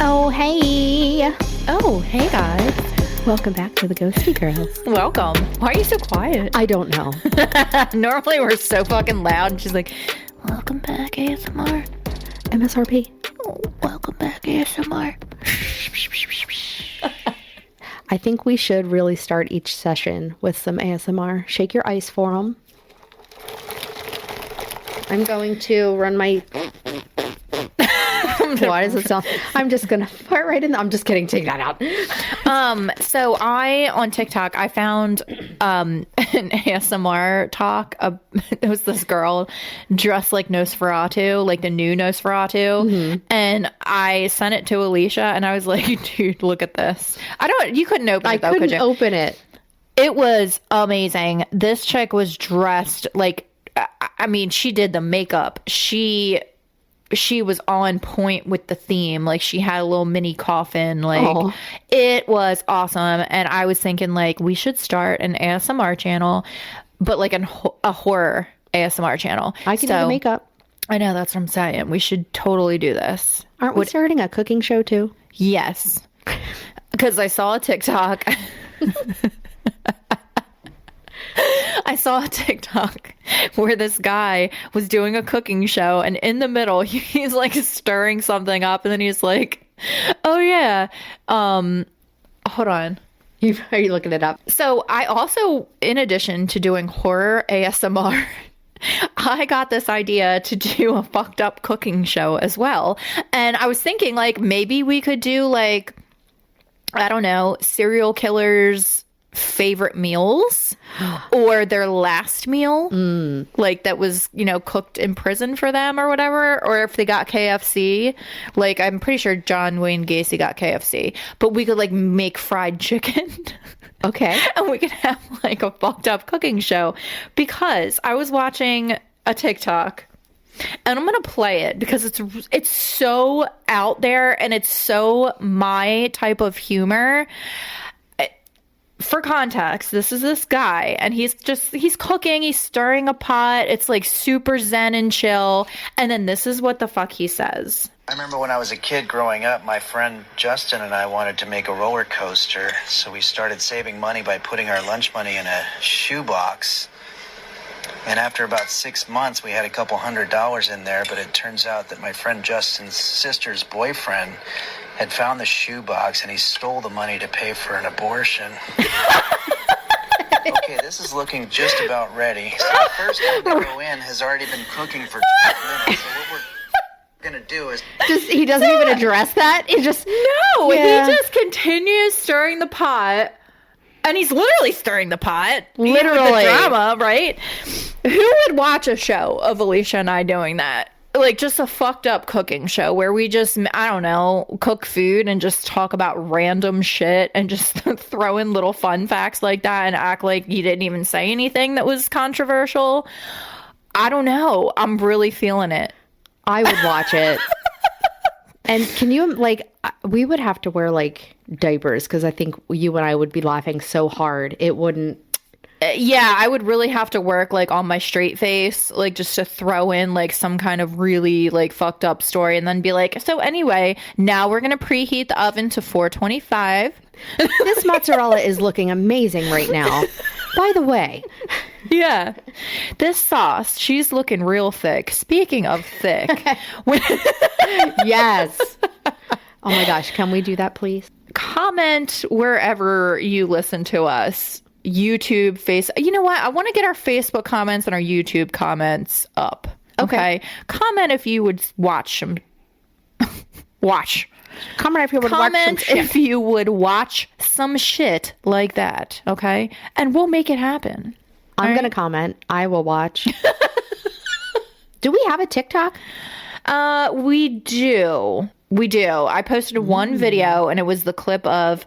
Oh, hey. Oh, hey guys. Welcome back to the Ghosty Girls. Welcome. Why are you so quiet? I don't know. Normally we're so fucking loud. And she's like, welcome back, ASMR. MSRP. Oh, welcome back, ASMR. I think we should really start each session with some ASMR. Shake your ice for them. I'm going to run my... Why does it sound? I'm just gonna fart right in. I'm just kidding. Take that out. So on TikTok, I found an ASMR talk. It was this girl dressed like Nosferatu, like the new Nosferatu, and I sent it to Alicia, and I was like, "Dude, look at this." You couldn't open it though, could you? I couldn't open it. It was amazing. This chick was dressed like, I mean, she did the makeup. She was on point with the theme. Like, she had a little mini coffin. Like, It was awesome. And I was thinking, like, we should start an ASMR channel, but like a horror ASMR channel. I can do the makeup. I know, that's what I'm saying. We should totally do this. Aren't we starting a cooking show too? Yes. Because I saw a TikTok. I saw a TikTok where this guy was doing a cooking show, and in the middle, he's like stirring something up, and then he's like, oh yeah, hold on. Are you looking it up? So I also, in addition to doing horror ASMR, I got this idea to do a fucked up cooking show as well. And I was thinking, like, maybe we could do, like, I don't know, serial killers' favorite meals or their last meal, like that was, you know, cooked in prison for them or whatever, or if they got KFC. Like, I'm pretty sure John Wayne Gacy got KFC, but we could like make fried chicken. Okay. And we could have like a fucked up cooking show, because I was watching a TikTok, and I'm going to play it because it's so out there and it's so my type of humor. For context, this is this guy, and he's cooking, he's stirring a pot. It's like super zen and chill. And then this is what the fuck he says. I remember when I was a kid growing up, my friend Justin and I wanted to make a roller coaster. So we started saving money by putting our lunch money in a shoebox. And after about 6 months, we had a couple $100 in there. But it turns out that my friend Justin's sister's boyfriend had found the shoebox, and he stole the money to pay for an abortion. Okay, this is looking just about ready. So the first time to go in has already been cooking for 12 minutes. So what we're going to do is... He doesn't even address that? He just... No, He just continues stirring the pot. And he's literally stirring the pot. Literally. With the drama, right? Who would watch a show of Alicia and I doing that? Like, just a fucked up cooking show where we just, I don't know, cook food and just talk about random shit and just throw in little fun facts like that and act like you didn't even say anything that was controversial. I don't know. I'm really feeling it. I would watch it. And can you, like, we would have to wear, like, diapers, because I think you and I would be laughing so hard it wouldn't. Yeah, I would really have to work like on my straight face, like just to throw in like some kind of really like fucked up story, and then be like, so anyway, now we're going to preheat the oven to 425. This mozzarella is looking amazing right now. By the way. Yeah. This sauce, she's looking real thick. Speaking of thick. Yes. Oh my gosh, can we do that, please? Comment wherever you listen to us. YouTube, you know what? I want to get our Facebook comments and our YouTube comments up. Okay. Comment if you would watch some. Watch. Comment if you would watch some shit. If you would watch some shit like that. Okay. And we'll make it happen. I'm going to comment. I will watch. Do we have a TikTok? We do. I posted one video, and it was the clip of,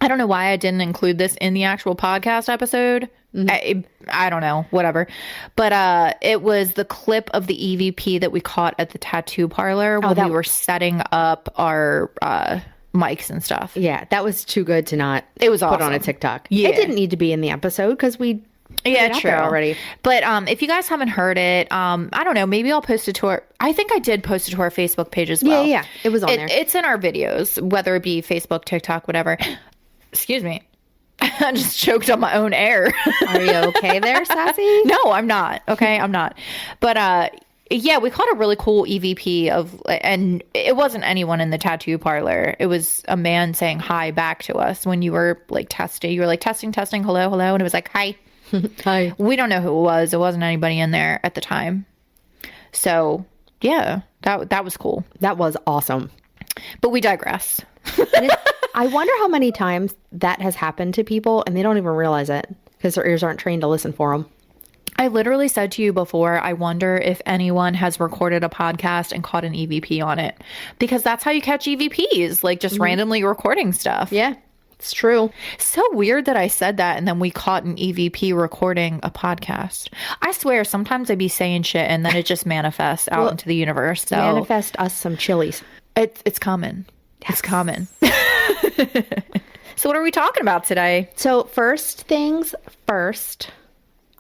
I don't know why I didn't include this in the actual podcast episode. I don't know, whatever. But it was the clip of the EVP that we caught at the tattoo parlor when we were setting up our mics and stuff. Yeah, that was too good to not It was awesome. Put on a TikTok. Yeah. It didn't need to be in the episode because we Yeah, it out true. there already. But if you guys haven't heard it, I don't know. Maybe I'll post it to our. I think I did post it to our Facebook page as well. Yeah. It was on there. It's in our videos, whether it be Facebook, TikTok, whatever. Excuse me. I just choked on my own air. Are you okay there, Sassy? No, I'm not. Okay, I'm not. But yeah, we caught a really cool EVP and it wasn't anyone in the tattoo parlor. It was a man saying hi back to us when you were like testing. You were like testing, hello, hello, and it was like hi. Hi. We don't know who it was. It wasn't anybody in there at the time. So yeah, that was cool. That was awesome. But we digress. I wonder how many times that has happened to people and they don't even realize it because their ears aren't trained to listen for them. I literally said to you before, I wonder if anyone has recorded a podcast and caught an EVP on it, because that's how you catch EVPs, like just randomly recording stuff. Yeah, it's true. So weird that I said that and then we caught an EVP recording a podcast. I swear sometimes I be saying shit and then it just manifests out into the universe. So Manifest us some chilies. it's coming. Yes. It's coming. So what are we talking about today? So first things first,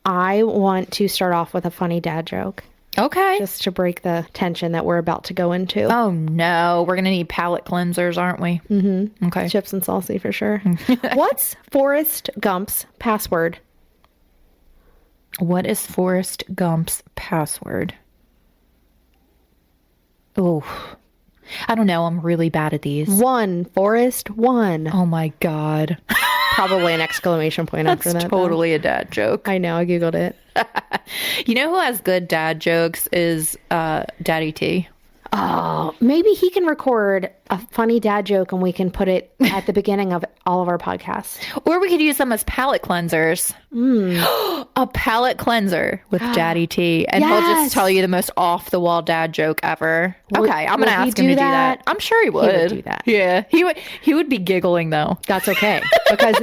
I want to start off with a funny dad joke. Okay. Just to break the tension that we're about to go into. Oh no, we're going to need palate cleansers, aren't we? Mm-hmm. Okay. Chips and salsa for sure. What's Forrest Gump's password? What is Forrest Gump's password? Oh, I don't know. I'm really bad at these. One, Forrest, one. Oh my God. Probably an exclamation point after that. That's totally a dad joke. I know. I Googled it. You know who has good dad jokes is Daddy T. Oh, maybe he can record a funny dad joke and we can put it at the beginning of all of our podcasts. Or we could use them as palate cleansers. A palate cleanser with Daddy T. And he'll just tell you the most off-the-wall dad joke ever. Okay, I'm going to ask him to do that. I'm sure he would. He would do that. Yeah, he would be giggling, though. That's okay. Because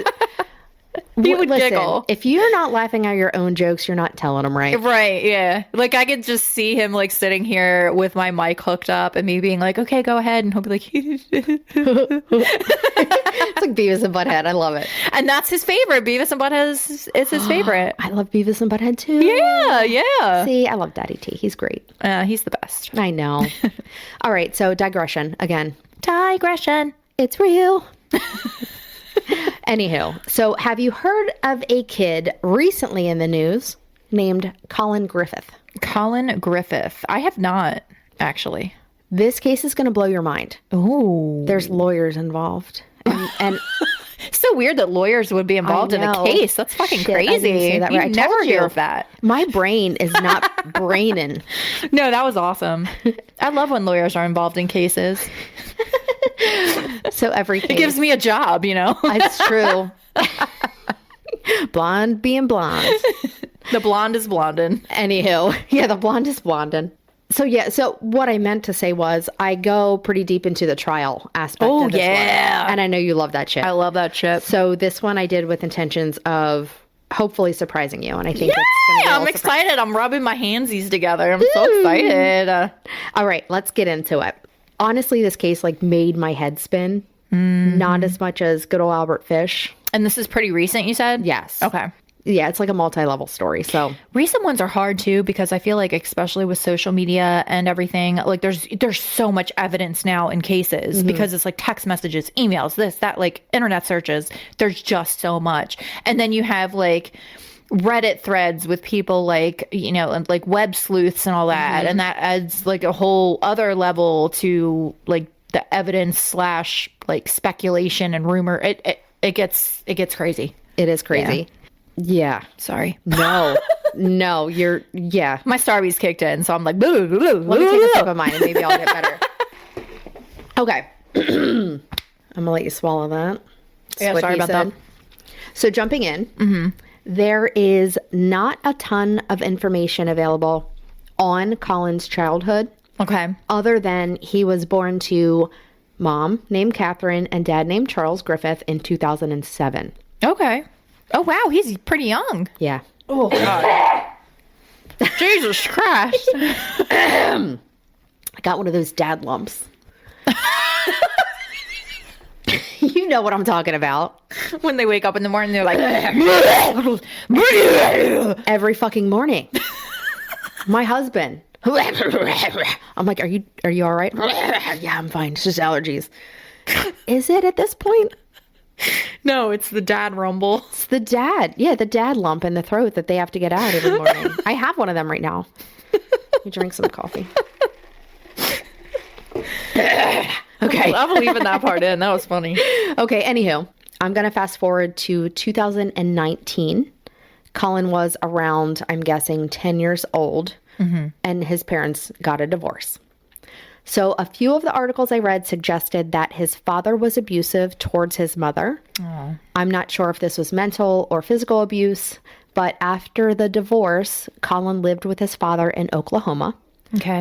he would giggle. If you're not laughing at your own jokes, you're not telling them right. Right, yeah. Like, I could just see him, like, sitting here with my mic hooked up and me being like, okay, go ahead. And he'll be like... It's like Beavis and Butthead. I love it. And that's his favorite. Beavis and Butthead is his favorite. I love Beavis and Butthead, too. Yeah. See, I love Daddy T. He's great. He's the best. I know. All right, so digression again. Digression. It's real. Anywho, so have you heard of a kid recently in the news named Collin Griffith? Collin Griffith. I have not, actually. This case is going to blow your mind. Oh. There's lawyers involved. And it's so weird that lawyers would be involved in the case. That's fucking crazy. I didn't say that right. You never hear of that. My brain is not braining. No, that was awesome. I love when lawyers are involved in cases. So every case. It gives me a job, you know? It's true. Blonde being blonde. The blonde is blondin'. Anywho. Yeah, the blonde is blondin'. So yeah, so what I meant to say was I go pretty deep into the trial aspect of this one. And I know you love that shit. I love that shit. So this one I did with intentions of hopefully surprising you. And I think it's going to be I'm excited. I'm rubbing my handsies together. I'm so excited. All right, let's get into it. Honestly, this case like made my head spin. Not as much as good old Albert Fish. And this is pretty recent, you said? Yes. Okay. Yeah, it's like a multi-level story. So recent ones are hard too, because I feel like, especially with social media and everything, like there's so much evidence now in cases because it's like text messages, emails, this, that, like internet searches. There's just so much. And then you have like Reddit threads with people like, you know, and like web sleuths and all that. And that adds like a whole other level to like the evidence / like speculation and rumor. It gets crazy. It is crazy. Yeah. Sorry. No, you're, yeah. My Starbies kicked in, so I'm like, let me take a sip of mine and maybe I'll get better. Okay. I'm going to let you swallow that. Yeah, sorry about that. So jumping in, there is not a ton of information available on Collin's childhood. Okay. Other than he was born to mom named Catherine and dad named Charles Griffith in 2007. Okay. Oh, wow. He's pretty young. Yeah. Oh, God. Jesus Christ. I got one of those dad lumps. You know what I'm talking about. When they wake up in the morning, they're like, every fucking morning. My husband. I'm like, are you all right? Yeah, I'm fine. It's just allergies. Is it at this point? no, it's the dad rumble. It's the dad. Yeah, the dad lump in the throat that they have to get out every morning. I have one of them right now. You drink some coffee. Okay. I'm leaving that part in. That was funny. Okay, anywho, I'm going to fast forward to 2019. Collin was around, I'm guessing, 10 years old, and his parents got a divorce. So a few of the articles I read suggested that his father was abusive towards his mother. Aww. I'm not sure if this was mental or physical abuse, but after the divorce, Collin lived with his father in Oklahoma,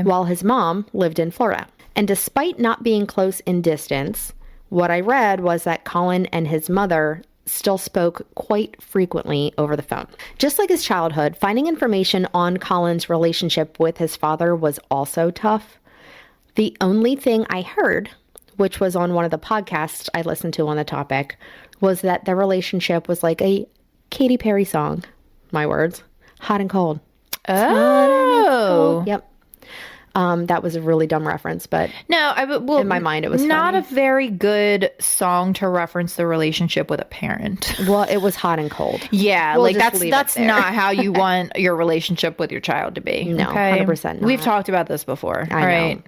while his mom lived in Florida. And despite not being close in distance, what I read was that Collin and his mother still spoke quite frequently over the phone. Just like his childhood, finding information on Collin's relationship with his father was also tough. The only thing I heard, which was on one of the podcasts I listened to on the topic, was that their relationship was like a Katy Perry song. My words. Hot and cold. Oh. Yep. That was a really dumb reference, but no, in my mind it was not funny. a very good song to reference the relationship with a parent. Well, it was hot and cold. Yeah, We'll like that's not how you want your relationship with your child to be. No, okay? 100% not. We've talked about this before. I know.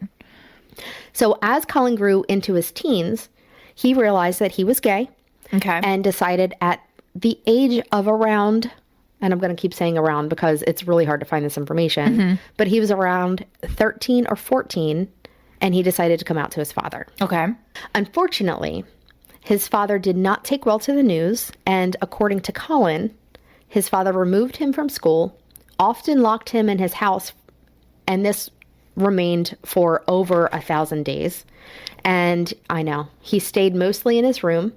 So as Collin grew into his teens, he realized that he was gay. Okay. And decided at the age of around, and I'm going to keep saying around because it's really hard to find this information, but he was around 13 or 14, and he decided to come out to his father. Okay. Unfortunately, his father did not take well to the news, and according to Collin, his father removed him from school, often locked him in his house, and this remained for over 1,000 days. And I know, he stayed mostly in his room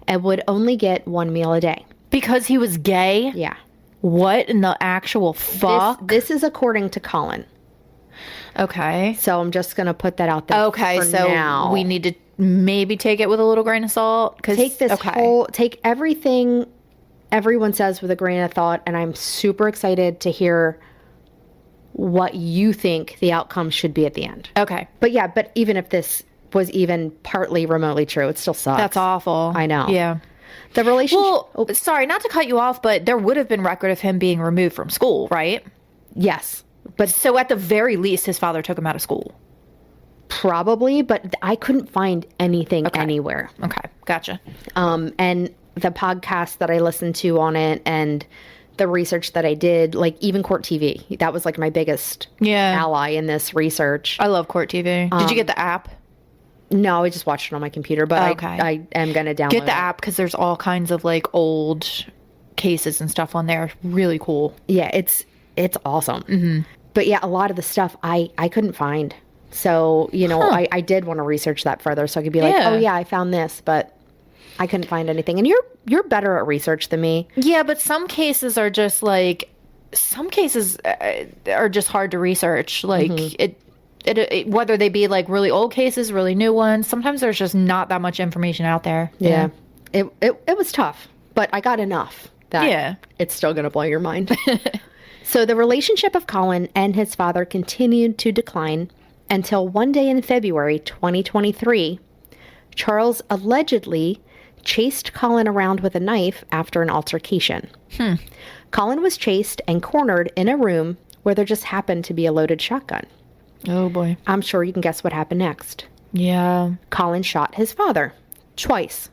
and would only get one meal a day. Because he was gay? Yeah. What in the actual fuck? This is according to Collin. Okay. So I'm just going to put that out there. Okay, for so now. we need to maybe take it with a little grain of salt. Take everything everyone says with a grain of thought, and I'm super excited to hear what you think the outcome should be at the end. Okay. But even if this was even partly remotely true, it still sucks. That's awful. I know. Yeah. The relationship... Well, sorry, not to cut you off, but there would have been record of him being removed from school, right? Yes. But so at the very least, his father took him out of school. Probably, but I couldn't find anything anywhere. Okay, gotcha. And the podcast that I listened to on it and the research that I did, like even Court TV, that was like my biggest ally in this research. I love Court TV. Did you get the app? No, I just watched it on my computer, but I am going to download Get the app because there's all kinds of like old cases and stuff on there. Really cool. Yeah, it's awesome. Mm-hmm. But yeah, a lot of the stuff I couldn't find. So, I did want to research that further so I could be like, oh yeah, I found this, but I couldn't find anything. And you're better at research than me. Yeah, but some cases are just like, are just hard to research. Like it whether they be like really old cases, really new ones. Sometimes there's just not that much information out there. Yeah. It was tough, but I got enough that it's still going to blow your mind. So the relationship of Collin and his father continued to decline until one day in February 2023, Charles allegedly chased Collin around with a knife after an altercation. Collin was chased and cornered in a room where there just happened to be a loaded shotgun. Oh boy. I'm sure you can guess what happened next. Yeah. Collin shot his father twice,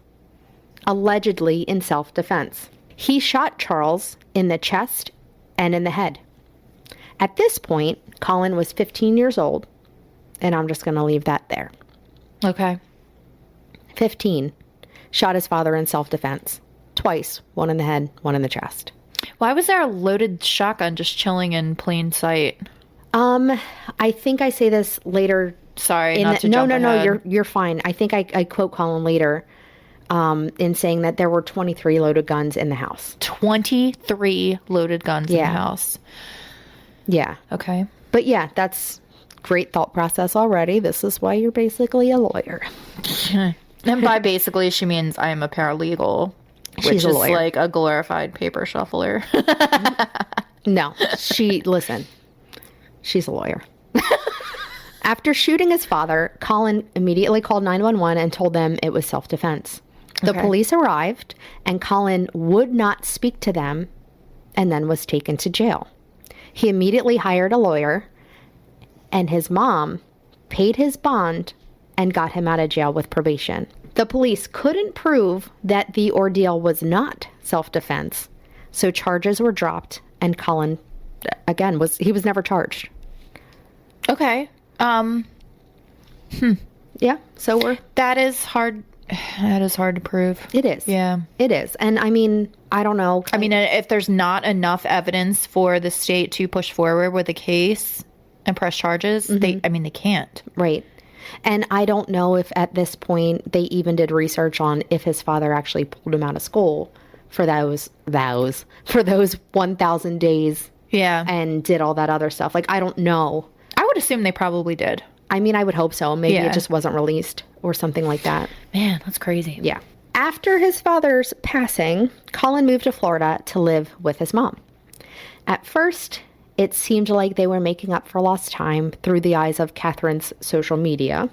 allegedly in self-defense. He shot Charles in the chest and in the head. At this point, Collin was 15 years old, and I'm just going to leave that there. Okay. 15. Shot his father in self-defense. Twice. One in the head, one in the chest. Why was there a loaded shotgun just chilling in plain sight? I think I say this later. Sorry, not to jump ahead. No, you're fine. I think I quote Collin later in saying that there were 23 loaded guns in the house. 23 loaded guns in the house. Yeah. Okay. But yeah, that's great thought process already. This is why you're basically a lawyer. And by basically, she means I am a paralegal. Which a is lawyer. like a glorified paper shuffler. No, listen, she's a lawyer. After shooting his father, Collin immediately called 911 and told them it was self-defense. The police arrived, and Collin would not speak to them and then was taken to jail. He immediately hired a lawyer, and his mom paid his bond and got him out of jail with probation. The police couldn't prove that the ordeal was not self-defense, so charges were dropped, and Collin, again, was never charged. Okay. Yeah, so that is hard. That is hard to prove. It is. Yeah. It is. And I mean, I don't know. I mean, if there's not enough evidence for the state to push forward with a case and press charges, they can't. Right. And I don't know if at this point they even did research on if his father actually pulled him out of school for those 1,000 days. Yeah. And did all that other stuff. Like, I don't know. I would assume they probably did. I mean, I would hope so. Maybe it just wasn't released or something like that. Man, that's crazy. Yeah. After his father's passing, Collin moved to Florida to live with his mom. At first, it seemed like they were making up for lost time through the eyes of Catherine's social media.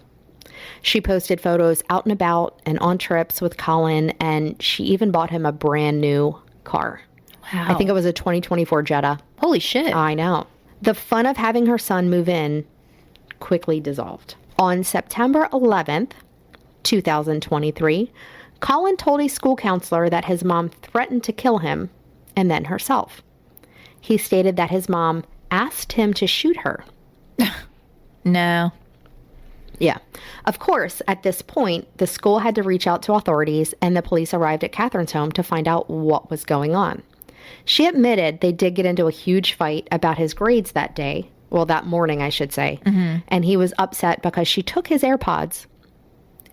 She posted photos out and about and on trips with Collin, and she even bought him a brand new car. Wow. I think it was a 2024 Jetta. Holy shit. I know. The fun of having her son move in quickly dissolved. On September 11th, 2023, Collin told a school counselor that his mom threatened to kill him and then herself. He stated that his mom asked him to shoot her. No. Yeah. Of course, at this point, the school had to reach out to authorities, and the police arrived at Catherine's home to find out what was going on. She admitted they did get into a huge fight about his grades that day. Well, that morning, I should say. Mm-hmm. And he was upset because she took his AirPods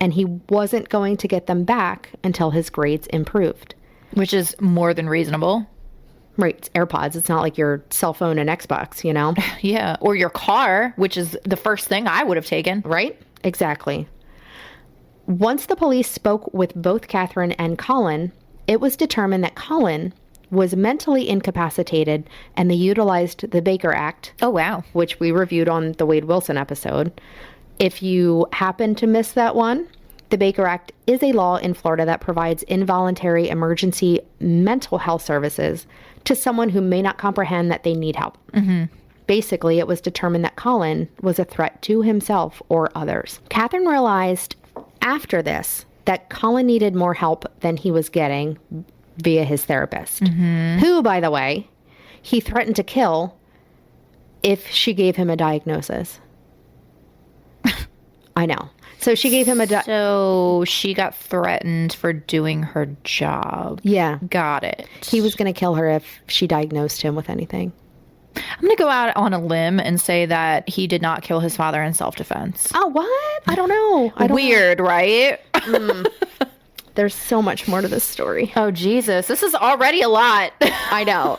and he wasn't going to get them back until his grades improved. Which is more than reasonable. Right. It's AirPods. It's not like your cell phone and Xbox, you know? Yeah. Or your car, which is the first thing I would have taken. Right? Exactly. Once the police spoke with both Catherine and Collin, it was determined that Collin was mentally incapacitated, and they utilized the Baker Act. Oh, wow. Which we reviewed on the Wade Wilson episode. If you happen to miss that one, the Baker Act is a law in Florida that provides involuntary emergency mental health services to someone who may not comprehend that they need help. Mm-hmm. Basically, it was determined that Collin was a threat to himself or others. Catherine realized after this that Collin needed more help than he was getting via his therapist, who, by the way, he threatened to kill if she gave him a diagnosis. I know. So she gave him So she got threatened for doing her job. Yeah. Got it. He was going to kill her if she diagnosed him with anything. I'm going to go out on a limb and say that he did not kill his father in self-defense. Oh, what? I don't know. Weird, right? There's so much more to this story. Oh, Jesus. This is already a lot. I know.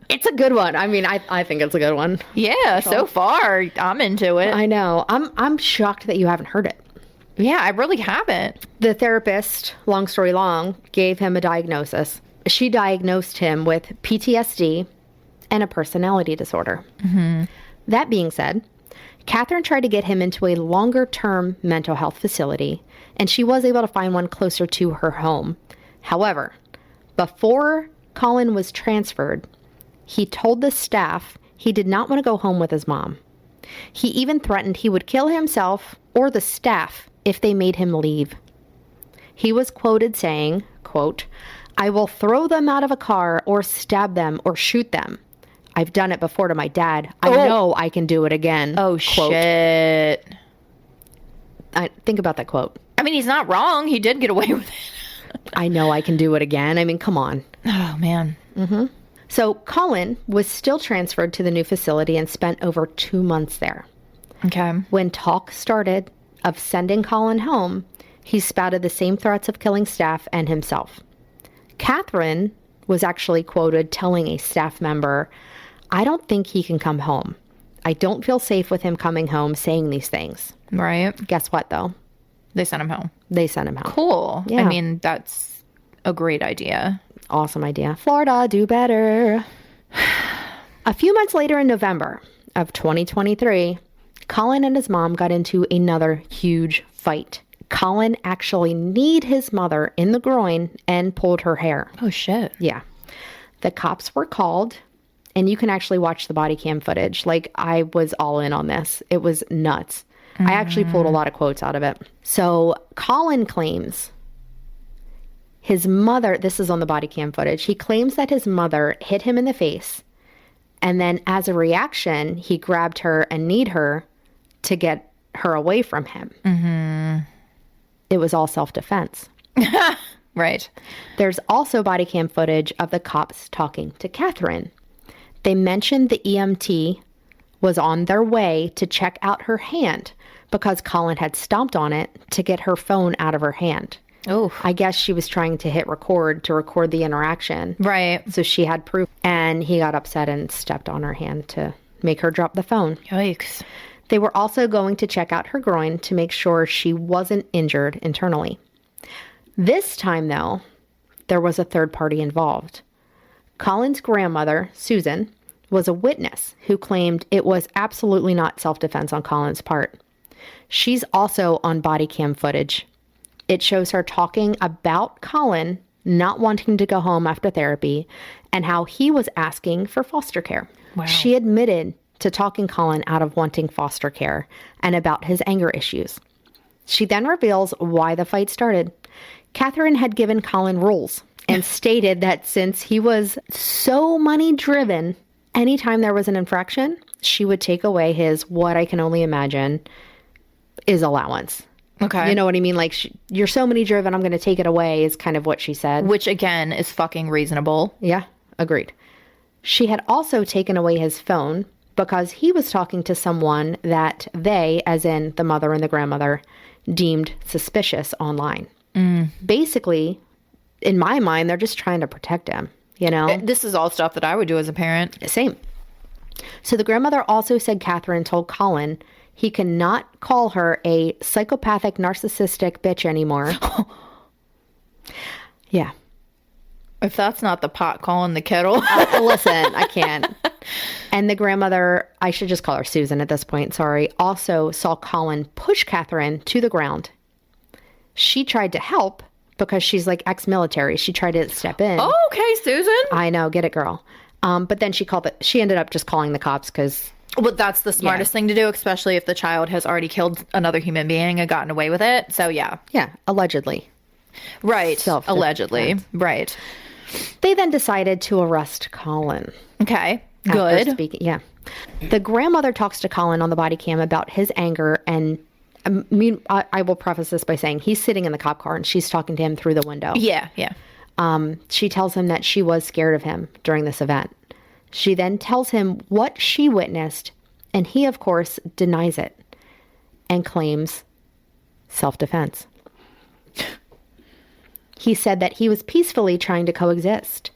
It's a good one. I mean, I think it's a good one. Yeah, so far, I'm into it. I know. I'm shocked that you haven't heard it. Yeah, I really haven't. The therapist, long story long, gave him a diagnosis. She diagnosed him with PTSD and a personality disorder. Mm-hmm. That being said, Catherine tried to get him into a longer-term mental health facility, and she was able to find one closer to her home. However, before Collin was transferred, he told the staff he did not want to go home with his mom. He even threatened he would kill himself or the staff if they made him leave. He was quoted saying, quote, "I will throw them out of a car or stab them or shoot them. I've done it before to my dad. I know I can do it again." Oh, quote. Shit. Think about that quote. I mean, he's not wrong. He did get away with it. I know I can do it again. I mean, come on. Oh, man. Mm-hmm. So Collin was still transferred to the new facility and spent over 2 months there. Okay. When talk started of sending Collin home, he spouted the same threats of killing staff and himself. Catherine was actually quoted telling a staff member, "I don't think he can come home. I don't feel safe with him coming home saying these things." Right. Guess what, though? They sent him home. They sent him home. Cool. Yeah. I mean, that's a great idea. Awesome idea. Florida, do better. A few months later in November of 2023, Collin and his mom got into another huge fight. Collin actually kneed his mother in the groin and pulled her hair. Oh, shit. Yeah. The cops were called, and you can actually watch the body cam footage. Like, I was all in on this. It was nuts. I actually pulled a lot of quotes out of it. So Collin claims his mother, this is on the body cam footage, he claims that his mother hit him in the face, and then as a reaction, he grabbed her and kneed her to get her away from him. It was all self-defense. Right. There's also body cam footage of the cops talking to Catherine. They mentioned the EMT was on their way to check out her hand because Collin had stomped on it to get her phone out of her hand. Oh. I guess she was trying to hit record to record the interaction. Right. So she had proof. And he got upset and stepped on her hand to make her drop the phone. Yikes. They were also going to check out her groin to make sure she wasn't injured internally. This time, though, there was a third party involved. Collin's grandmother, Susan, was a witness who claimed it was absolutely not self-defense on Collin's part. She's also on body cam footage. It shows her talking about Collin not wanting to go home after therapy and how he was asking for foster care. Wow. She admitted to talking Collin out of wanting foster care and about his anger issues. She then reveals why the fight started. Catherine had given Collin rules and stated that since he was so money-driven, anytime there was an infraction, she would take away his, what I can only imagine, is allowance. Okay. You know what I mean? Like, you're so money-driven, I'm going to take it away is kind of what she said. Which, again, is fucking reasonable. Yeah, agreed. She had also taken away his phone because he was talking to someone that they, as in the mother and the grandmother, deemed suspicious online. Basically, in my mind, they're just trying to protect him, you know? This is all stuff that I would do as a parent. Same. So the grandmother also said Catherine told Collin he cannot call her a psychopathic, narcissistic bitch anymore. Yeah. If that's not the pot calling the kettle. Listen, I can't. And the grandmother, I should just call her Susan at this point, sorry, also saw Collin push Catherine to the ground. She tried to help because she's like ex-military. She tried to step in. Oh, okay, Susan. I know, get it, girl. But then she ended up just calling the cops because... Well, that's the smartest thing to do, especially if the child has already killed another human being and gotten away with it. So, yeah. Yeah, allegedly. Right. Self-defense. Allegedly. Right. They then decided to arrest Collin. Okay. Good. Yeah. The grandmother talks to Collin on the body cam about his anger, and I will preface this by saying he's sitting in the cop car and she's talking to him through the window. Yeah, yeah. She tells him that she was scared of him during this event. She then tells him what she witnessed, and he, of course, denies it and claims self-defense. He said that he was peacefully trying to coexist.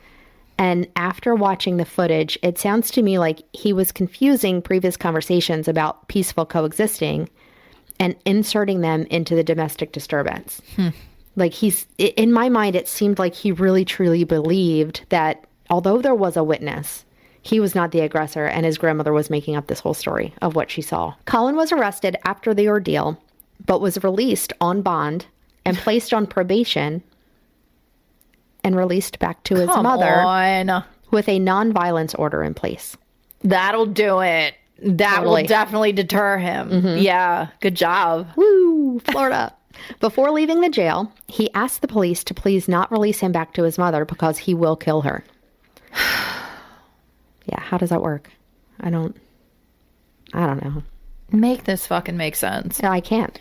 And after watching the footage, it sounds to me like he was confusing previous conversations about peaceful coexisting and inserting them into the domestic disturbance. Like in my mind, it seemed like he really truly believed that although there was a witness, he was not the aggressor and his grandmother was making up this whole story of what she saw. Collin was arrested after the ordeal, but was released on bond and placed on probation and released back to his mother with a non-violence order in place. That'll do it. That will definitely deter him. Yeah. Good job. Woo! Florida. Before leaving the jail, he asked the police to please not release him back to his mother because he will kill her. Yeah, how does that work? I don't know. Make this fucking make sense. No, I can't.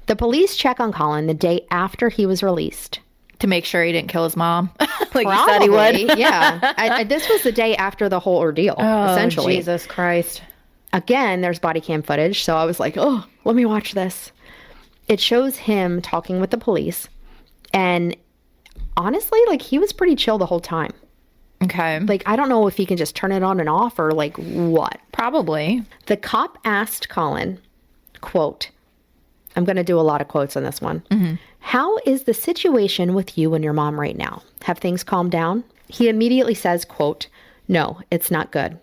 The police check on Collin the day after he was released. To make sure he didn't kill his mom. Like you said he would. Yeah. This was the day after the whole ordeal, essentially. Jesus Christ. Again, there's body cam footage, so I was like, oh, let me watch this. It shows him talking with the police, and honestly, like, he was pretty chill the whole time. Okay. Like, I don't know if he can just turn it on and off or, like, what. Probably. The cop asked Collin, quote, I'm going to do a lot of quotes on this one. How is the situation with you and your mom right now? Have things calmed down? He immediately says, quote, no, it's not good.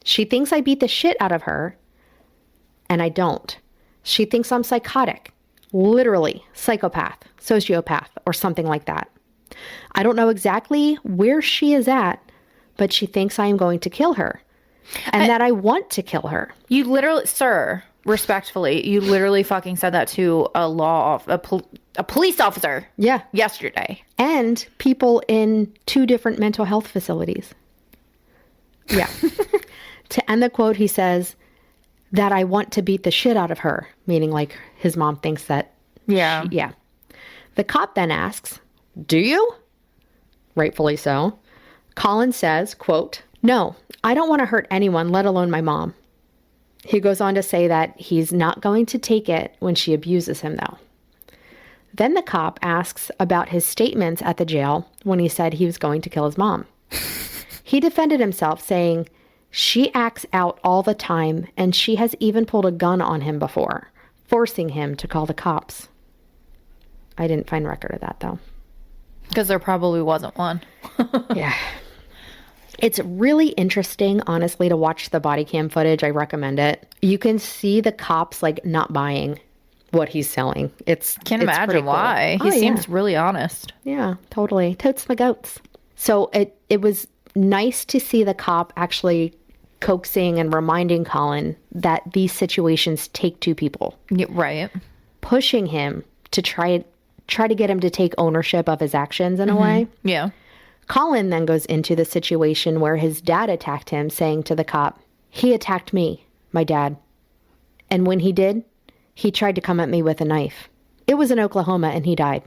She thinks I beat the shit out of her, and I don't. She thinks I'm psychotic, literally psychopath, sociopath, or something like that. I don't know exactly where she is at, but she thinks I am going to kill her and that I want to kill her. You literally, sir, respectfully, you literally fucking said that to a police officer. Yeah. Yesterday. And people in 2 different mental health facilities. Yeah. To end the quote, he says that I want to beat the shit out of her, meaning like his mom thinks that. Yeah. Yeah. The cop then asks, do you? Rightfully so. Collin says, quote, no, I don't want to hurt anyone, let alone my mom. He goes on to say that he's not going to take it when she abuses him, though. Then the cop asks about his statements at the jail when he said he was going to kill his mom. He defended himself, saying, she acts out all the time, and she has even pulled a gun on him before, forcing him to call the cops. I didn't find record of that, though. Because there probably wasn't one. Yeah. It's really interesting, honestly, to watch the body cam footage. I recommend it. You can see the cops, like, not buying what he's selling. Can't imagine why. Cool. He seems really honest. Yeah, totally. Totes my goats. So it was nice to see the cop actually coaxing and reminding Collin that these situations take 2 people. Yeah, right. Pushing him to try to get him to take ownership of his actions in a way. Yeah. Collin then goes into the situation where his dad attacked him, saying to the cop, he attacked me, my dad. And when he did, he tried to come at me with a knife. It was in Oklahoma and he died.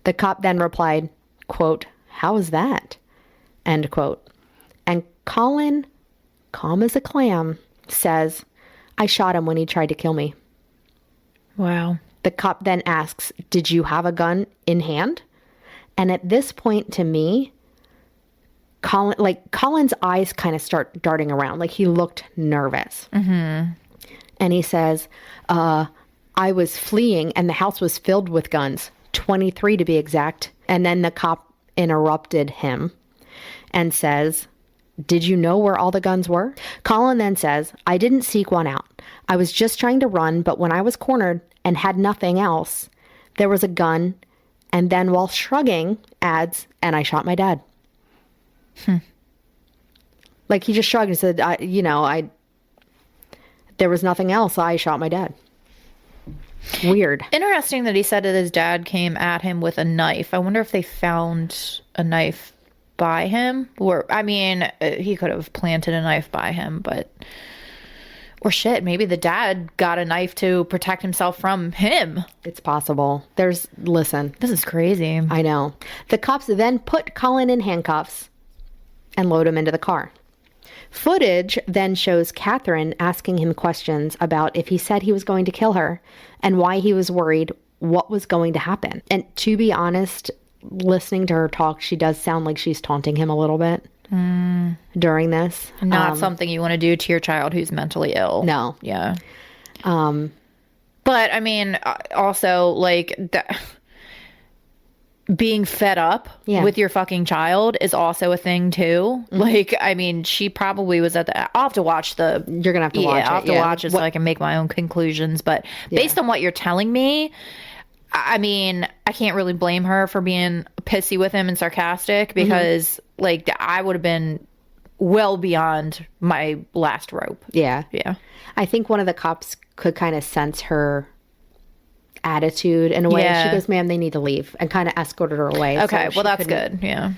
The cop then replied, quote, how is that? End quote. And Collin, calm as a clam, says, I shot him when he tried to kill me. Wow. The cop then asks, did you have a gun in hand? And at this point, to me, Collin's eyes kind of start darting around. Like, he looked nervous. And he says, I was fleeing and the house was filled with guns, 23 to be exact. And then the cop interrupted him and says, did you know where all the guns were? Collin then says, I didn't seek one out. I was just trying to run, but when I was cornered and had nothing else, there was a gun. And then while shrugging, adds, and I shot my dad. Like, he just shrugged and said, there was nothing else. I shot my dad. Weird. Interesting that he said that his dad came at him with a knife. I wonder if they found a knife by him. Or, I mean, he could have planted a knife by him, but... Or shit, maybe the dad got a knife to protect himself from him. It's possible. Listen. This is crazy. I know. The cops then put Collin in handcuffs and load him into the car. Footage then shows Catherine asking him questions about if he said he was going to kill her and why he was worried what was going to happen. And to be honest, listening to her talk, she does sound like she's taunting him a little bit. During this. Not something you want to do to your child who's mentally ill. No. Yeah. But I mean, also, like, being fed up with your fucking child is also a thing too. Like, I mean, she probably was at the... I'll have to watch the... You're gonna have to watch it. I'll have to watch it so I can make my own conclusions. But based on what you're telling me, I mean, I can't really blame her for being pissy with him and sarcastic because, like, I would have been well beyond my last rope. Yeah. Yeah. I think one of the cops could kind of sense her attitude in a way. Yeah. She goes, ma'am, they need to leave, and kind of escorted her away. Okay, so well, that's good. Yeah.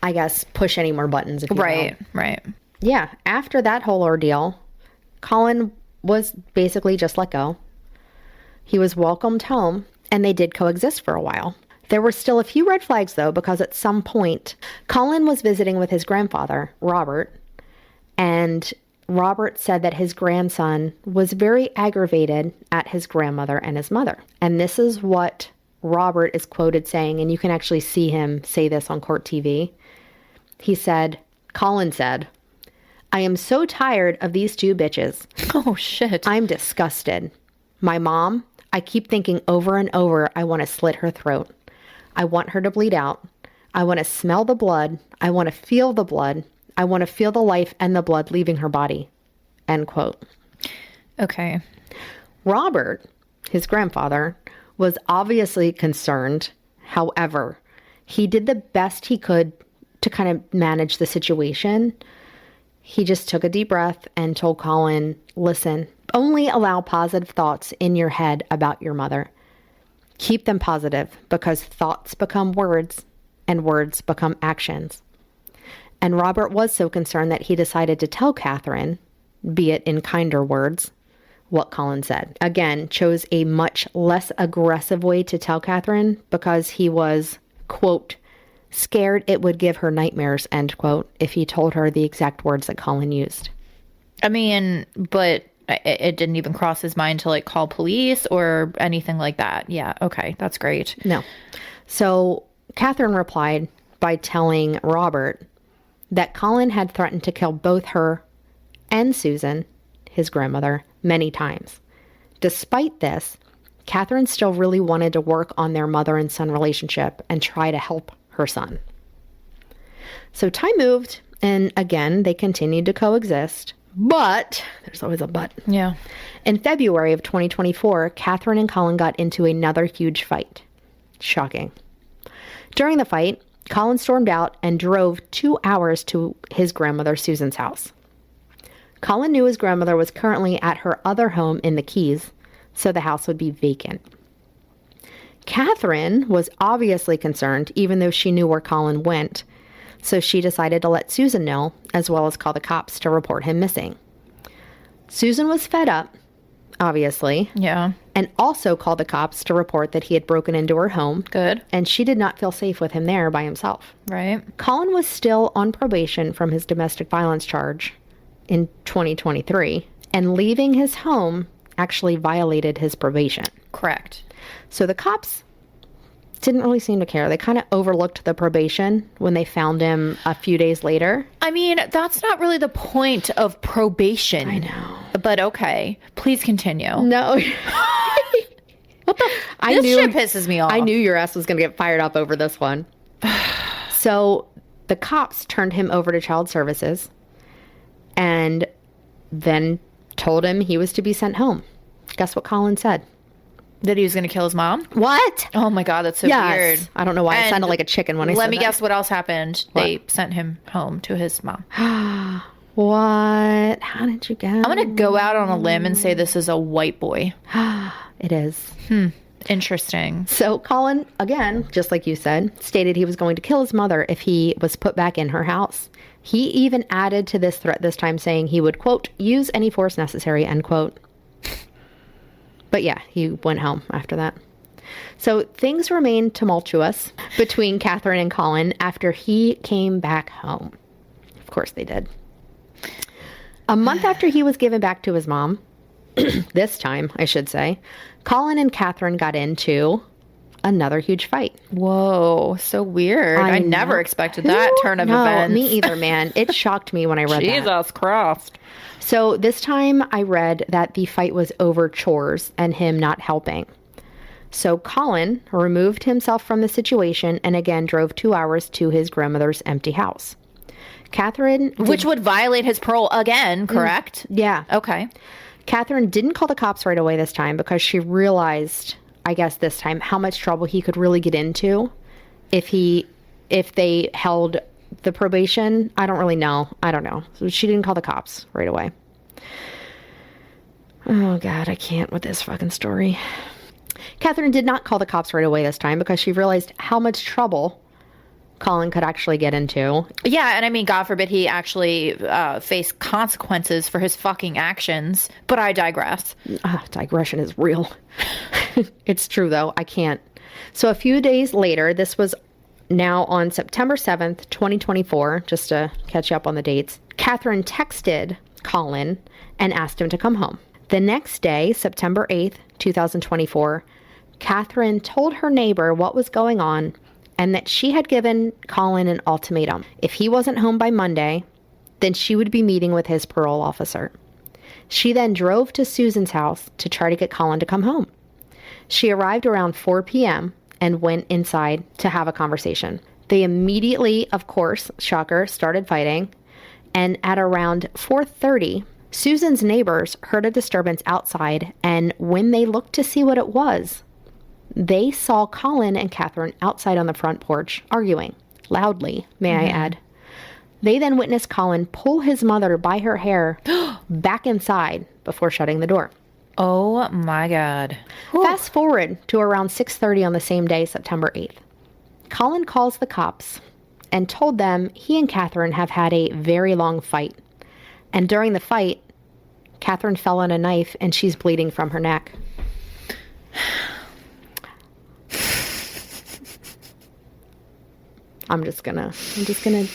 I guess push any more buttons if you will. Right. Yeah. After that whole ordeal, Collin was basically just let go. He was welcomed home, and they did coexist for a while. There were still a few red flags, though, because at some point, Collin was visiting with his grandfather, Robert, and Robert said that his grandson was very aggravated at his grandmother and his mother. And this is what Robert is quoted saying, and you can actually see him say this on court TV. He said, Collin said, I am so tired of these 2 bitches. Oh, shit. I'm disgusted. My mom, I keep thinking over and over, I want to slit her throat. I want her to bleed out. I want to smell the blood. I want to feel the blood. I want to feel the life and the blood leaving her body. End quote. Okay. Robert, his grandfather, was obviously concerned. However, he did the best he could to kind of manage the situation. He just took a deep breath and told Collin, listen, only allow positive thoughts in your head about your mother. Keep them positive because thoughts become words and words become actions. And Robert was so concerned that he decided to tell Catherine, be it in kinder words, what Collin said. Again, chose a much less aggressive way to tell Catherine because he was, quote, scared it would give her nightmares, end quote, if he told her the exact words that Collin used. I mean, but it didn't even cross his mind to like call police or anything like that. Yeah, okay, that's great. No. So Catherine replied by telling Robert that Collin had threatened to kill both her and Susan, his grandmother, many times. Despite this, Catherine still really wanted to work on their mother and son relationship and try to help her son. So time moved, and again, they continued to coexist. But, there's always a but. Yeah. In February of 2024, Catherine and Collin got into another huge fight. Shocking. During the fight, Collin stormed out and drove 2 hours to his grandmother Susan's house. Collin knew his grandmother was currently at her other home in the Keys, so the house would be vacant. Catherine was obviously concerned, even though she knew where Collin went, so she decided to let Susan know, as well as call the cops to report him missing. Susan was fed up, obviously. Yeah. And also called the cops to report that he had broken into her home. Good. And she did not feel safe with him there by himself. Right. Collin was still on probation from his domestic violence charge in 2023, and leaving his home actually violated his probation. Correct. So the cops didn't really seem to care. They kind of overlooked the probation when they found him a few days later. I mean, that's not really the point of probation. I know. But okay, please continue. No. What the? This shit pisses me off. I knew your ass was going to get fired up over this one. So the cops turned him over to child services and then told him he was to be sent home. Guess what Collin said? That he was going to kill his mom? What? Oh my God, that's so weird. I don't know why. It sounded like a chicken when I said that. Let me guess what else happened. What? They sent him home to his mom. What? How did you guess? I'm going to go out on a limb and say this is a white boy. It is. Interesting. So Collin, again, just like you said, stated he was going to kill his mother if he was put back in her house. He even added to this threat this time saying he would, quote, use any force necessary, end quote. But yeah, he went home after that. So things remained tumultuous between Catherine and Collin after he came back home. Of course they did. A month after he was given back to his mom, this time, I should say, Collin and Catherine got into another huge fight. Whoa, so weird. I never expected that turn of events. Me either, man. It shocked me when I read that. Jesus Christ. So this time I read that the fight was over chores and him not helping. So Collin removed himself from the situation and again drove 2 hours to his grandmother's empty house. Catherine... Which would violate his parole again, correct? Yeah. Okay. Catherine didn't call the cops right away this time because she realized, I guess this time, how much trouble he could really get into if they held the probation. I don't really know. I don't know. So she didn't call the cops right away. Oh, God, I can't with this fucking story. Catherine did not call the cops right away this time because she realized how much trouble Collin could actually get into. Yeah, and I mean, God forbid he actually face consequences for his fucking actions, but I digress. Digression is real. It's true, though. I can't. So a few days later, this was now on September 7th, 2024, just to catch you up on the dates, Catherine texted Collin and asked him to come home. The next day, September 8th, 2024, Catherine told her neighbor what was going on and that she had given Collin an ultimatum. If he wasn't home by Monday, then she would be meeting with his parole officer. She then drove to Susan's house to try to get Collin to come home. She arrived around 4 p.m. and went inside to have a conversation. They immediately, of course, shocker, started fighting. And at around 4:30, Susan's neighbors heard a disturbance outside, and when they looked to see what it was, they saw Collin and Catherine outside on the front porch arguing, loudly, may I add. They then witnessed Collin pull his mother by her hair back inside before shutting the door. Oh my God. Fast forward to around 6:30 on the same day, September 8th. Collin calls the cops and told them he and Catherine have had a very long fight. And during the fight, Catherine fell on a knife and she's bleeding from her neck. I'm just gonna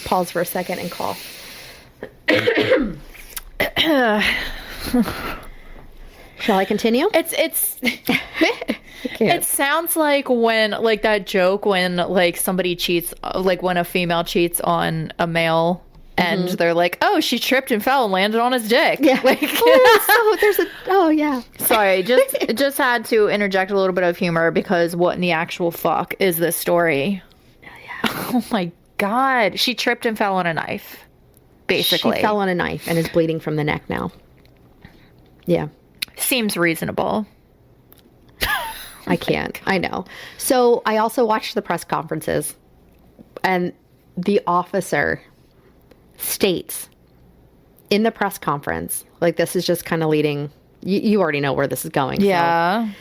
pause for a second and cough. Shall I continue? It sounds like when, like that joke when like somebody cheats, like when a female cheats on a male and they're like, oh, she tripped and fell and landed on his dick. Yeah. Like, yeah. Sorry, just had to interject a little bit of humor because what in the actual fuck is this story? Oh my God. She tripped and fell on a knife, basically. She fell on a knife and is bleeding from the neck now. Yeah. Seems reasonable. I can't. I know. So I also watched the press conferences, and the officer states in the press conference, like this is just kind of leading, you already know where this is going. Yeah. So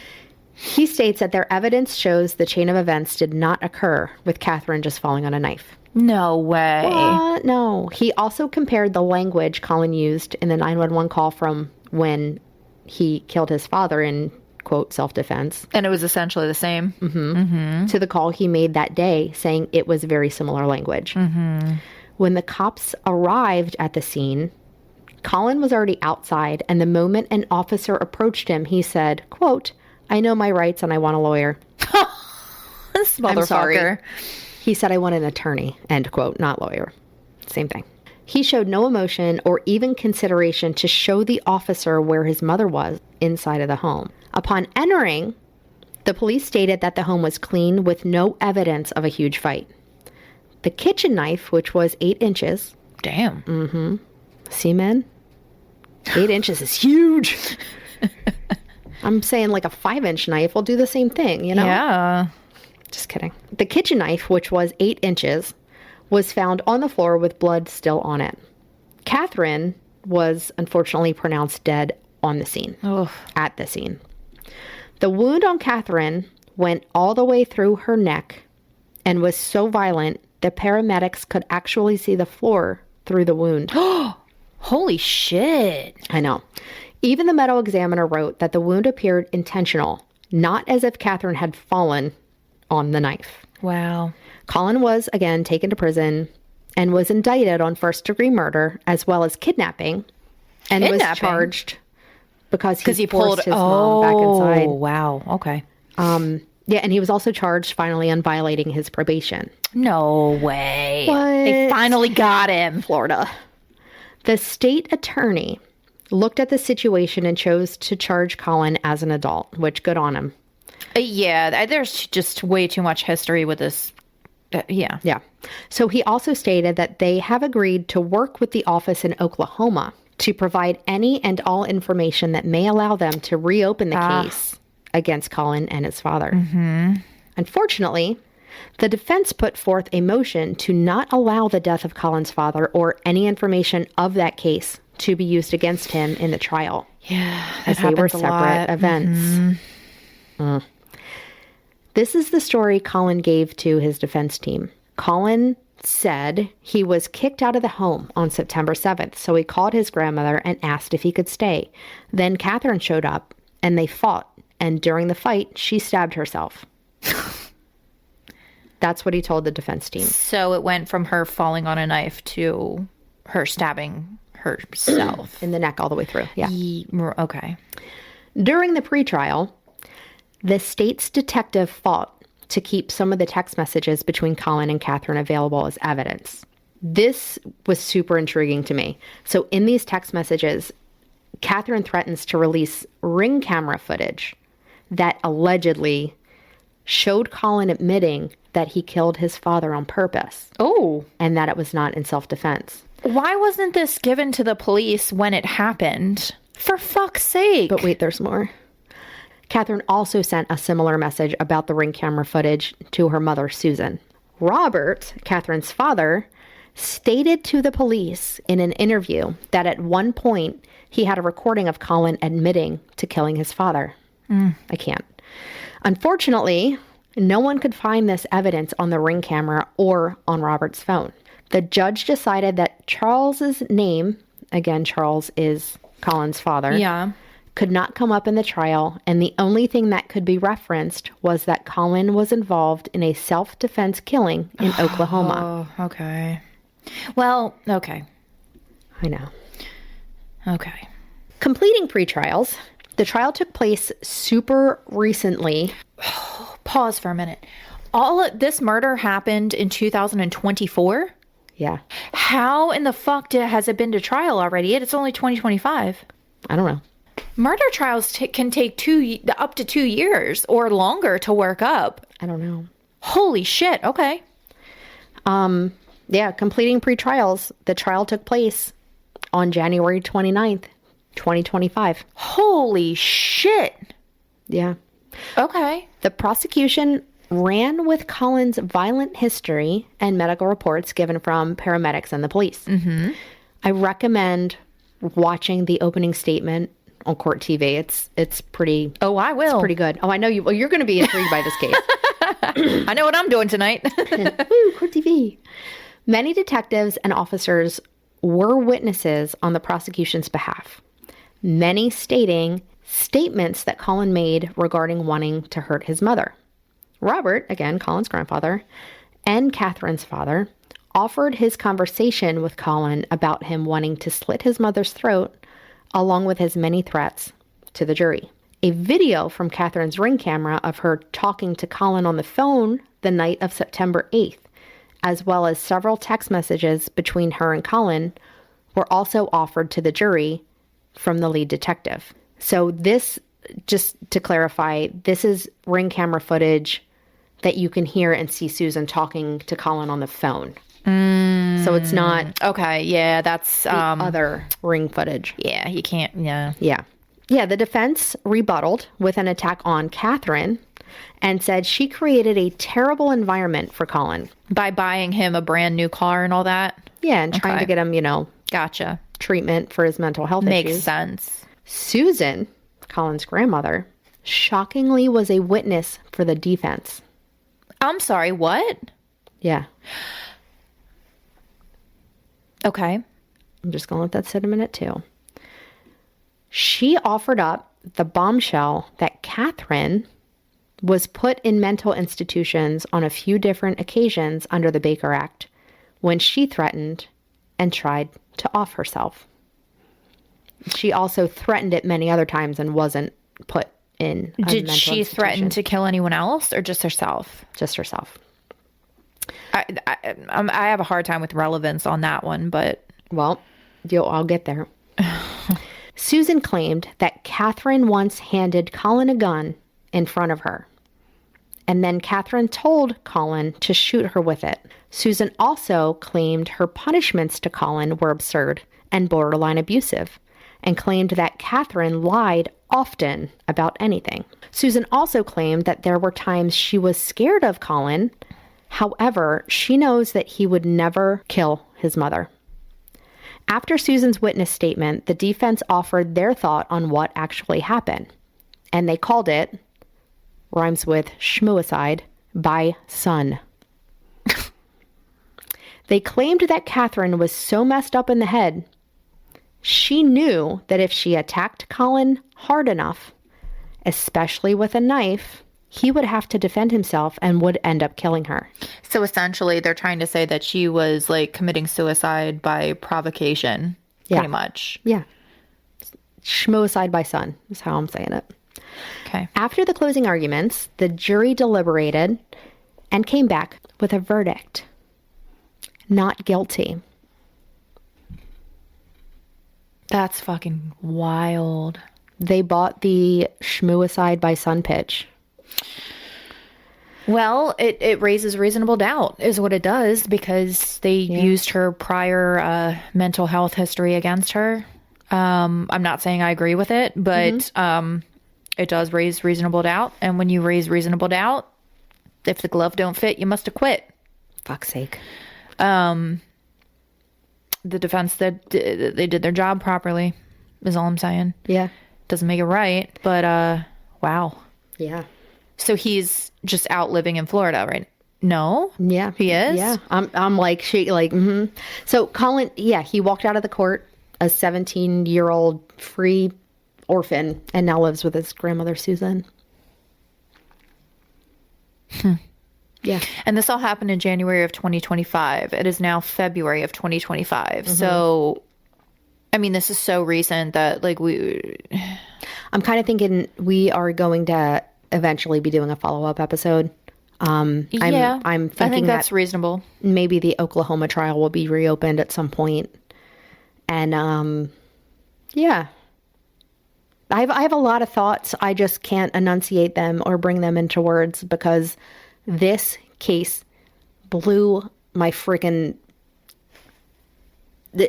he states that their evidence shows the chain of events did not occur with Catherine just falling on a knife. No way. No. He also compared the language Collin used in the 911 call from when he killed his father in, quote, self-defense. And it was essentially the same. To the call he made that day, saying it was very similar language. When the cops arrived at the scene, Collin was already outside, and the moment an officer approached him, he said, quote, I know my rights and I want a lawyer. This motherfucker. I'm sorry. He said, I want an attorney, end quote, not lawyer. Same thing. He showed no emotion or even consideration to show the officer where his mother was inside of the home. Upon entering, the police stated that the home was clean with no evidence of a huge fight. The kitchen knife, which was 8 inches. Damn. See, men? 8 inches is huge. I'm saying like a 5-inch knife will do the same thing, you know? Yeah. Just kidding. The kitchen knife, which was 8 inches, was found on the floor with blood still on it. Catherine was unfortunately pronounced dead on the scene, at the scene. The wound on Catherine went all the way through her neck and was so violent that paramedics could actually see the floor through the wound. Holy shit. I know. Even the medical examiner wrote that the wound appeared intentional, not as if Catherine had fallen on the knife. Wow. Collin was, again, taken to prison and was indicted on first-degree murder as well as kidnapping and was charged because he forced his mom back inside. Oh, wow. Okay. Yeah, and he was also charged finally on violating his probation. No way. What? They finally got him. Florida. The state attorney looked at the situation and chose to charge Collin as an adult, which good on him. Yeah, there's just way too much history with this. Yeah. So he also stated that they have agreed to work with the office in Oklahoma to provide any and all information that may allow them to reopen the case against Collin and his father. Unfortunately, the defense put forth a motion to not allow the death of Collin's father or any information of that case to be used against him in the trial. Yeah, as they were separate events. This is the story Collin gave to his defense team. Collin said he was kicked out of the home on September 7th, so he called his grandmother and asked if he could stay. Then Catherine showed up, and they fought, and during the fight, she stabbed herself. That's what he told the defense team. So it went from her falling on a knife to her stabbing herself. In the neck all the way through, yeah. Okay. During the pretrial, the state's detective fought to keep some of the text messages between Collin and Catherine available as evidence. This was super intriguing to me. So in these text messages, Catherine threatens to release ring camera footage that allegedly showed Collin admitting that he killed his father on purpose. Oh. And that it was not in self-defense. Why wasn't this given to the police when it happened? For fuck's sake. But wait, there's more. Catherine also sent a similar message about the ring camera footage to her mother, Susan. Robert, Catherine's father, stated to the police in an interview that at one point he had a recording of Collin admitting to killing his father. I can't. Unfortunately, no one could find this evidence on the ring camera or on Robert's phone. The judge decided that Charles's name, again, Charles is Collin's father, could not come up in the trial, and the only thing that could be referenced was that Collin was involved in a self-defense killing in Oklahoma. Oh, okay. Well, okay. I know. Okay. Completing pre-trials, the trial took place super recently. Pause for a minute. This murder happened in 2024? Yeah. How in the fuck has it been to trial already? It's only 2025. I don't know. Murder trials can take up to 2 years or longer to work up. I don't know. Holy shit. Okay. Yeah, completing pre-trials, the trial took place on January 29th, 2025. Holy shit. Yeah. Okay. The prosecution ran with Collin's violent history and medical reports given from paramedics and the police. Mm-hmm. I recommend watching the opening statement on court TV. It's pretty. Oh, I will. It's pretty good. Oh, I know you. Well, you're going to be intrigued by this case. I know what I'm doing tonight. Woo, court TV. Many detectives and officers were witnesses on the prosecution's behalf. Many stating statements that Collin made regarding wanting to hurt his mother. Robert, again, Collin's grandfather, and Catherine's father, offered his conversation with Collin about him wanting to slit his mother's throat, along with his many threats to the jury. A video from Catherine's ring camera of her talking to Collin on the phone the night of September 8th, as well as several text messages between her and Collin, were also offered to the jury from the lead detective. So this, just to clarify, this is ring camera footage that you can hear and see Susan talking to Collin on the phone. So it's not... Okay, yeah, that's... other ring footage. Yeah, you can't... Yeah. Yeah, the defense rebutted with an attack on Catherine and said she created a terrible environment for Collin. By buying him a brand new car and all that? Yeah, and trying to get him, Gotcha. treatment for his mental health issues. Makes sense. Susan, Collin's grandmother, shockingly was a witness for the defense. I'm sorry, what? Yeah. Okay. I'm just going to let that sit a minute too. She offered up the bombshell that Catherine was put in mental institutions on a few different occasions under the Baker Act when she threatened and tried to off herself. She also threatened it many other times and wasn't put in a Did mental she institution. threaten to kill anyone else or just herself? Just herself. I have a hard time with relevance on that one, but... Well, I'll get there. Susan claimed that Catherine once handed Collin a gun in front of her. And then Catherine told Collin to shoot her with it. Susan also claimed her punishments to Collin were absurd and borderline abusive, and claimed that Catherine lied often about anything. Susan also claimed that there were times she was scared of Collin. However, she knows that he would never kill his mother. After Susan's witness statement, the defense offered their thought on what actually happened, and they called it, rhymes with schmuicide, by son. They claimed that Catherine was so messed up in the head, she knew that if she attacked Collin hard enough, especially with a knife, he would have to defend himself and would end up killing her. So essentially, they're trying to say that she was committing suicide by provocation, pretty much. Yeah. Schmuicide by son is how I'm saying it. Okay. After the closing arguments, the jury deliberated and came back with a verdict. Not guilty. That's fucking wild. They bought the schmooicide by Sun Pitch. Well, it raises reasonable doubt is what it does, because they used her prior mental health history against her. I'm not saying I agree with it, but it does raise reasonable doubt. And when you raise reasonable doubt, if the glove don't fit, you must have quit. Fuck's sake. The defense that they did their job properly is all I'm saying. Yeah. Doesn't make it right, but wow. Yeah. So he's just out living in Florida, right? No? Yeah. He is? Yeah. I'm like, So Collin, he walked out of the court, a 17-year-old free orphan, and now lives with his grandmother, Susan. Yeah. And this all happened in January of 2025. It is now February of 2025. So, I mean, this is so recent that, like, I'm kind of thinking we are going to eventually be doing a follow-up episode. I'm thinking I think that's reasonable. Maybe the Oklahoma trial will be reopened at some point. And, I have a lot of thoughts. I just can't enunciate them or bring them into words because this case blew my freaking...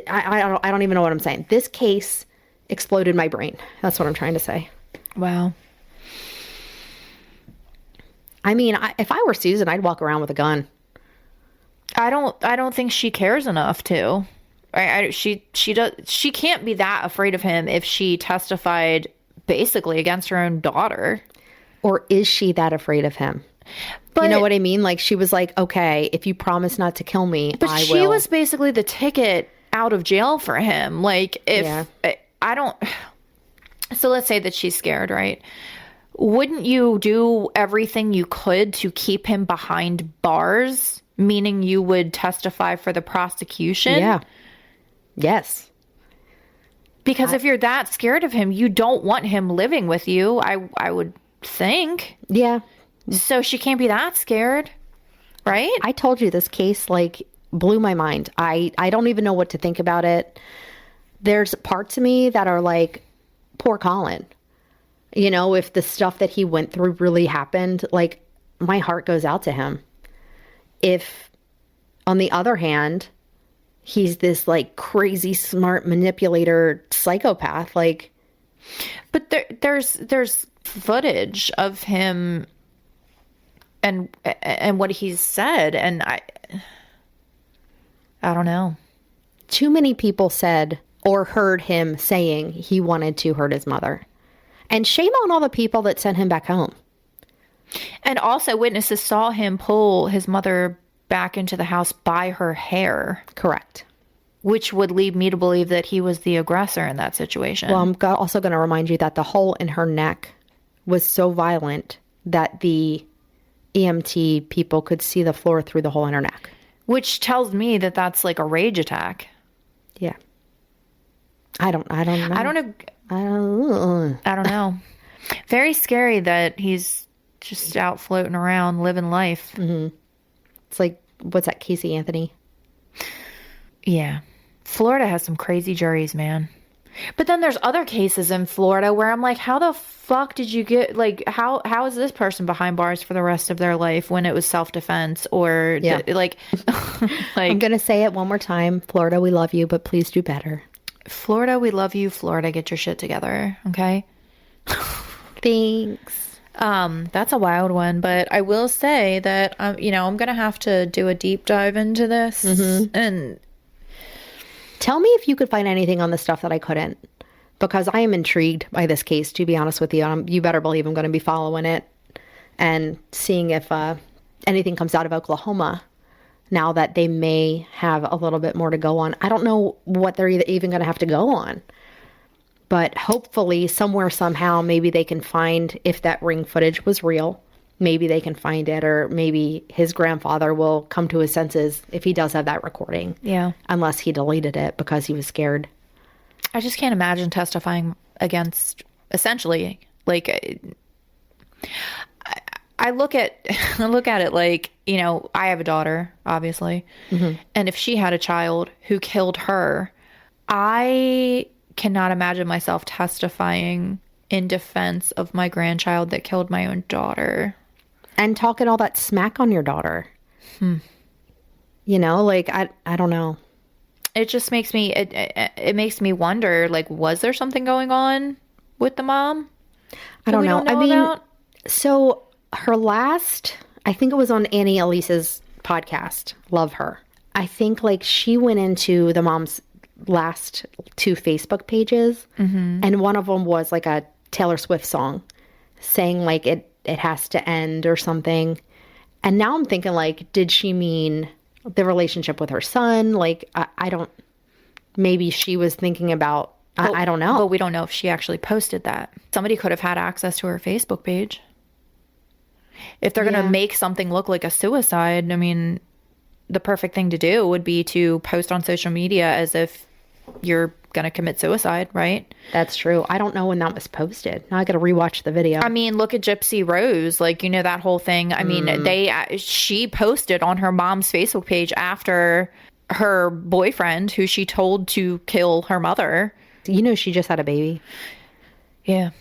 I don't even know what I'm saying. This case exploded my brain. That's what I'm trying to say. Wow. I mean, if I were Susan, I'd walk around with a gun. I don't think she cares enough to. She can't be that afraid of him if she testified basically against her own daughter. Or is she that afraid of him? But, you know what I mean? Like, she was like, okay, if you promise not to kill me, I will. But she was basically the ticket out of jail for him. Like, if I don't... So let's say that she's scared, right? Wouldn't you do everything you could to keep him behind bars? Meaning you would testify for the prosecution? Yeah. Yes. Because if you're that scared of him, you don't want him living with you, I would think. Yeah. So she can't be that scared, right? I told you this case, like, blew my mind. I don't even know what to think about it. There's parts of me that are like, poor Collin. You know, if the stuff that he went through really happened, like, my heart goes out to him. If, on the other hand, he's this, like, crazy smart manipulator psychopath, like... But there's footage of him and what he's said, and I don't know. Too many people said or heard him saying he wanted to hurt his mother. And shame on all the people that sent him back home. And also witnesses saw him pull his mother back into the house by her hair. Correct. Which would lead me to believe that he was the aggressor in that situation. Well, I'm also going to remind you that the hole in her neck was so violent that the EMT people could see the floor through the hole in her neck. Which tells me that that's like a rage attack. Yeah. I don't know. I don't know. Very scary that he's just out floating around living life. Mm-hmm. It's like, what's that, Casey Anthony? Yeah. Florida has some crazy juries, man. But then there's other cases in Florida where I'm like, how the fuck did you get, like, how is this person behind bars for the rest of their life when it was self-defense or, like... I'm going to say it one more time. Florida, we love you, but please do better. Florida, we love you. Florida, get your shit together, okay? Thanks. That's a wild one, but I will say that, I'm going to have to do a deep dive into this. Mm-hmm. And tell me if you could find anything on the stuff that I couldn't, because I am intrigued by this case, to be honest with you. You better believe I'm going to be following it and seeing if anything comes out of Oklahoma now that they may have a little bit more to go on. I don't know what they're even going to have to go on. But hopefully somewhere, somehow, maybe they can find if that ring footage was real. Maybe they can find it, or maybe his grandfather will come to his senses if he does have that recording. Yeah. Unless he deleted it because he was scared. I just can't imagine testifying against, essentially, like, I look at it like, I have a daughter, obviously. Mm-hmm. And if she had a child who killed her, I cannot imagine myself testifying in defense of my grandchild that killed my own daughter. And talking all that smack on your daughter. You know, like, I don't know. It just makes me, it makes me wonder, like, was there something going on with the mom? I don't know. I mean, about? So her last, I think it was on Annie Elise's podcast. Love her. I think like she went into the mom's last 2 Facebook pages, and one of them was like a Taylor Swift song saying like it has to end or something. And now I'm thinking like, did she mean the relationship with her son? Like, I don't, maybe she was thinking about, I don't know. But we don't know if she actually posted that. Somebody could have had access to her Facebook page. If they're going to make something look like a suicide, I mean, the perfect thing to do would be to post on social media as if you're going to commit suicide, right? That's true. I don't know when that was posted. Now I got to rewatch the video. I mean, look at Gypsy Rose, like, you know, that whole thing. I mean, she posted on her mom's Facebook page after her boyfriend, who she told to kill her mother. You know, she just had a baby. Yeah.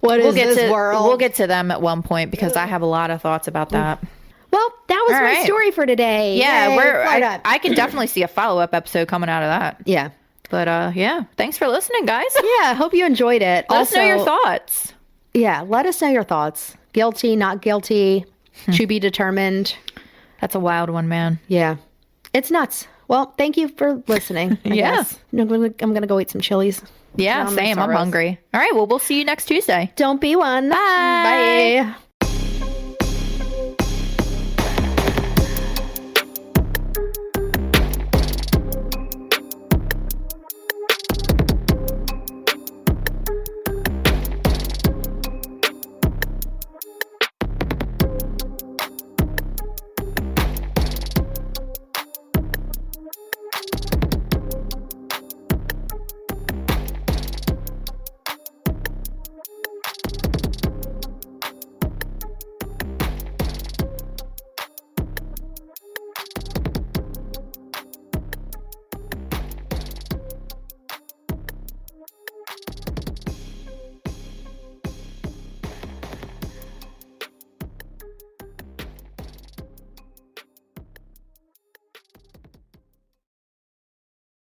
What is this world? We'll get to them at one point because I have a lot of thoughts about that. Well, that was my story for today. Yeah, I can definitely see a follow-up episode coming out of that. Yeah. But yeah, thanks for listening, guys. Yeah, hope you enjoyed it. Let us know your thoughts. Yeah, let us know your thoughts. Guilty, not guilty, to be determined. That's a wild one, man. Yeah. It's nuts. Well, thank you for listening. I guess. I'm gonna go eat some Chili's. Yeah, same. I'm hungry. All right, well, we'll see you next Tuesday. Don't be one. Bye. Bye.